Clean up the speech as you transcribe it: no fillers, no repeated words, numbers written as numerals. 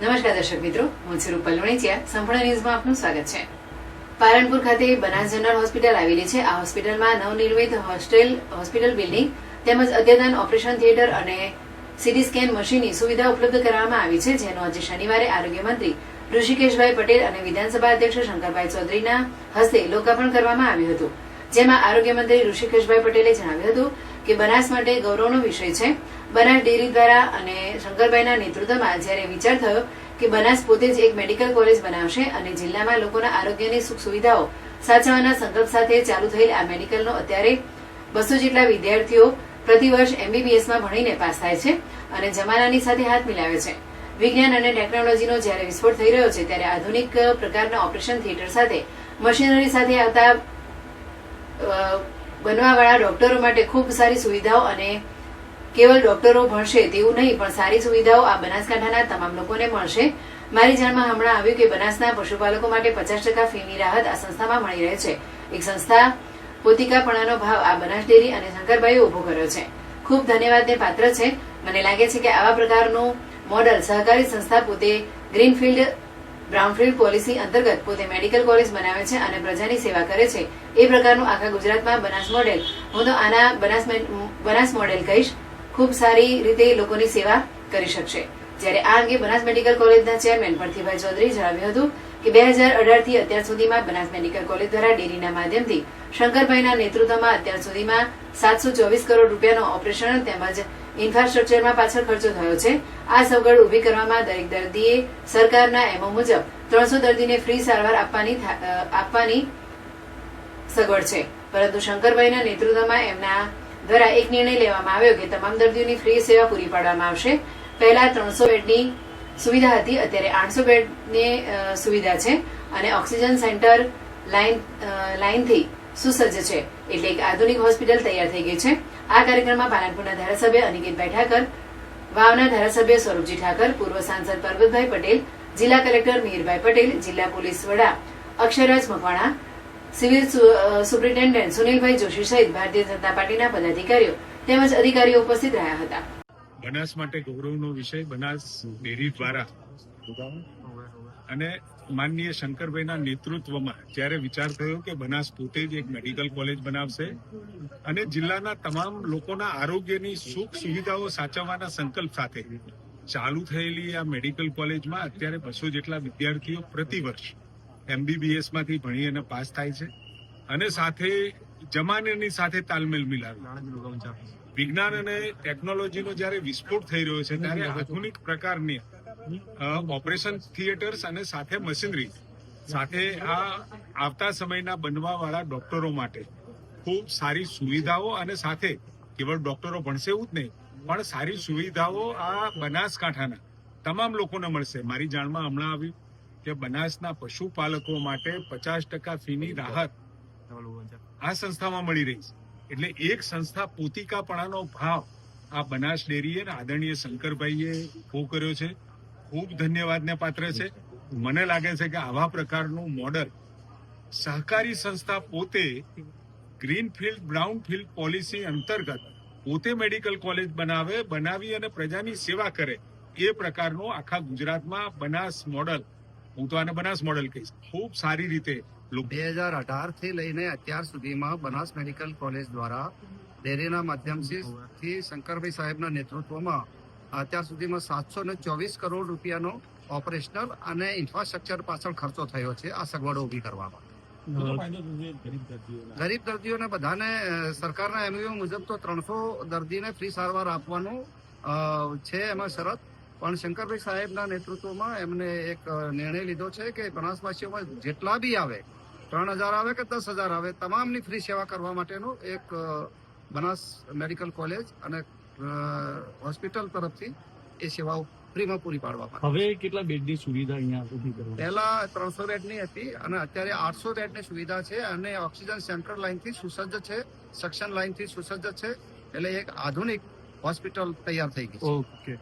નમસ્કાર દર્શક મિત્રો, હું છું રૂપલ લુણીચિયા. સંપૂર્ણ ન્યૂઝમાં આપનું સ્વાગત છે. પાલનપુર ખાતે બનાસ જનરલ હોસ્પિટલ આવેલી છે. આ હોસ્પિટલમાં નવનિર્મિત હોસ્પિટલ બિલ્ડિંગ તેમજ અદ્યતન ઓપરેશન થિયેટર અને સીટી સ્કેન મશીનની સુવિધા ઉપલબ્ધ કરવામાં આવી છે, જેનું આજે શનિવારે આરોગ્ય મંત્રી ઋષિકેશભાઈ પટેલ અને વિધાનસભા અધ્યક્ષ શંકરભાઈ ચૌધરીના હસ્તે લોકાર્પણ કરવામાં આવ્યું હતું. જેમાં આરોગ્ય મંત્રી ઋષિકેશભાઈ પટેલે જણાવ્યું હતું કે બનાસ માટે ગૌરવનો વિષય છે. બનાસ ડેરી દ્વારા અને શંકરભાઈના નેતૃત્વમાં જ્યારે વિચાર થયો કે બનાસ પોતે જ એક મેડિકલ કોલેજ બનાવશે અને જિલ્લામાં લોકોના આરોગ્યની સુખ સુવિધાઓ સાચવવાના સંકલ્પ સાથે ચાલુ થયેલ આ મેડિકલનો અત્યારે 200 જેટલા વિદ્યાર્થીઓ પ્રતિવર્ષ MBBSમાં ભણીને પાસ થાય છે અને જમાનાની સાથે હાથ મિલાવે છે. વિજ્ઞાન અને ટેકનોલોજીનો જ્યારે વિસ્ફોટ થઈ રહ્યો છે ત્યારે આધુનિક પ્રકારના ઓપરેશન થિયેટર સાથે મશીનરી સાથે આવતા બનવાવાળા ડોક્ટરો માટે ખૂબ સારી સુવિધાઓ અને કેવલ ડોક્ટરો ભણશે તેવું નહીં પણ સારી સુવિધાઓ આ બનાસકાંઠાના તમામ લોકોને મળશે. મારી જાણમાં હમણાં આવ્યું કે બનાસના પશુપાલકો માટે 50% ફીની રાહત આ સંસ્થામાં મળી રહે છે. એક સંસ્થા પોતિકાપણાનો ભાવ આ બનાસ ડેરી અને શંકરભાઈએ ઉભો કર્યો છે. ખૂબ ધન્યવાદને પાત્ર છે. મને લાગે છે કે આવા પ્રકારનું મોડલ સહકારી સંસ્થા પોતે ગ્રીનફિલ્ડ બ્રાઉનફિલ્ડ પોલિસી અંતર્ગત પોતે મેડિકલ કોલેજ બનાવે છે અને પ્રજાની સેવા કરે છે. એ પ્રકારનું આખા ગુજરાતમાં બનાસ મોડેલ, હું તો આના બનાસ મોડેલ કહીશ, ખૂબ સારી રીતે લોકોની સેવા કરી શકશે. જ્યારે આ અંગે બનાસ મેડિકલ કોલેજના ચેરમેન પરથીભાઈ ચૌધરીએ જણાવ્યું હતું કે 2018 થી અત્યાર સુધીમાં બનાસ મેડિકલ કોલેજ દ્વારા ડેરીના માધ્યમથી શંકરભાઈના નેતૃત્વમાં અત્યાર સુધીમાં 724 કરોડ રૂપિયાનો ઓપરેશન તેમજ ઇન્ફ્રાસ્ટ્રક્ચરમાં પાછળ ખર્ચો થયો છે. આ સગવડ ઊભી કરવામાં દરેક દર્દીએ સરકારના એમઓ મુજબ 300 દર્દીને ફ્રી સારવાર આપવાની સગવડ છે. પરંતુ શંકરભાઈના નેતૃત્વમાં એમના દ્વારા એક નિર્ણય લેવામાં આવ્યો કે તમામ દર્દીઓની ફ્રી સેવા પૂરી પાડવામાં આવશે. પહેલા 300 બેડની સુવિધા હતી, અત્યારે 800 બેડની સુવિધા છે અને ઓક્સિજન સેન્ટર લાઇનથી સુસજ્જ છે. એટલે એક આધુનિક હોસ્પિટલ તૈયાર થઈ ગઈ છે. આ કાર્યક્રમમાં પાલનપુરના ધારાસભ્ય અનિકેતભાઈ ઠાકર, વાવના ધારાસભ્ય સ્વરૂપજી ઠાકર, પૂર્વ સાંસદ પરબતભાઈ પટેલ, જિલ્લા કલેક્ટર મિહિરભાઈ પટેલ, જિલ્લા પોલીસ વડા અક્ષરરાજ મકવાણા, સિવિલ સુપ્રિન્ટેન્ડન્ટ સુનિલભાઈ જોશી સહિત ભારતીય જનતા પાર્ટીના પદાધિકારીઓ તેમજ અધિકારીઓ ઉપસ્થિત રહ્યા હતા. બનાસ માટે ગૌરવનો વિષય બનાસ ડેરી દ્વારા અને માનનીય શંકરભાઈના નેતૃત્વમાં જ્યારે વિચાર થયો કે બનાસ પોતે જ એક મેડિકલ કોલેજ બનાવશે અને જિલ્લાના તમામ લોકોના આરોગ્યની સુખ સુવિધાઓ સાચવવાના સંકલ્પ સાથે ચાલુ થયેલી આ મેડિકલ કોલેજમાં અત્યારે 200 જેટલા વિદ્યાર્થીઓ પ્રતિવર્ષ MBBSમાંથી ભણી અને પાસ થાય છે અને સાથે જમાનાની સાથે તાલમેલ મિલાવી વિજ્ઞાન અને ટેકનોલોજીનો જ્યારે વિસ્ફોટ થઈ રહ્યો છે ત્યારે આધુનિક પ્રકારની ઓપરેશન થિયેટર્સ અને સાથે મશીનરી સાથે આ આવતા સમયના બનવાવાળા ડોક્ટરો માટે ખૂબ સારી સુવિધાઓ અને સાથે કેવળ ડોક્ટરો ભણશે એવું જ નહીં પણ સારી સુવિધાઓ આ બનાસકાંઠાના તમામ લોકોને મળશે. મારી જાણમાં હમણાં આવ્યું કે બનાસના પશુપાલકો માટે 50% ફીની રાહત આ સંસ્થામાં મળી રહી છે. એટલે એક સંસ્થા પોતિકાપણાનો ભાવ આ બનાસ ડેરીએ આદરણીય શંકરભાઈએ ઉભો કર્યો છે. ખૂબ ધન્યવાદને પાત્ર છે. મને લાગે છે કે આવા પ્રકારનું મોડલ સહકારી સંસ્થા પોતે ગ્રીનફિલ્ડ બ્રાઉનફિલ્ડ પોલિસી અંતર્ગત પોતે મેડિકલ કોલેજ બનાવી અને પ્રજાની સેવા કરે એ પ્રકારનું આખા ગુજરાતમાં બનાસ મોડલ, હું તો આને બનાસ મોડલ કહીશ, ખૂબ સારી રીતે 2018 થી લઈને અત્યાર સુધીમાં બનાસ મેડિકલ કોલેજ દ્વારા ડેરીના માધ્યમથી શંકરભાઈ સાહેબના નેતૃત્વમાં અત્યાર સુધીમાં 724 કરોડ રૂપિયાનો ઓપરેશનલ અને ઇન્ફ્રાસ્ટ્રક્ચર પાછળ ખર્ચો થયો છે આ સગવડો ઊભી કરવામાં. ગરીબ દર્દીઓને બધાને સરકારના MOU મુજબ તો 300 દર્દીને ફ્રી સારવાર આપવાનું છે એમાં શરત, પણ શંકરભાઈ સાહેબના નેતૃત્વમાં એમને એક નિર્ણય લીધો છે કે બનાસવાસીઓમાં જેટલા બી આવે 3000 આવે કે 10,000 આવે તમામની ફ્રી સેવા કરવા માટેનું એક બનાસ મેડિકલ કોલેજ અને હોસ્પિટલ તરફથી એ સેવાઓ ફ્રીમાં પૂરી પાડવામાં. હવે કેટલા બેડની સુવિધા અહીંયા ઊભી કરવામાં? પહેલા 300 બેડની હતી અને અત્યારે 800 બેડની સુવિધા છે અને ઓક્સિજન સેન્ટર લાઇનથી સુસજ્જ છે, સક્શન લાઇનથી સુસજ્જ છે. એટલે એક આધુનિક હોસ્પિટલ તૈયાર થઈ ગઈ છે. ઓકે.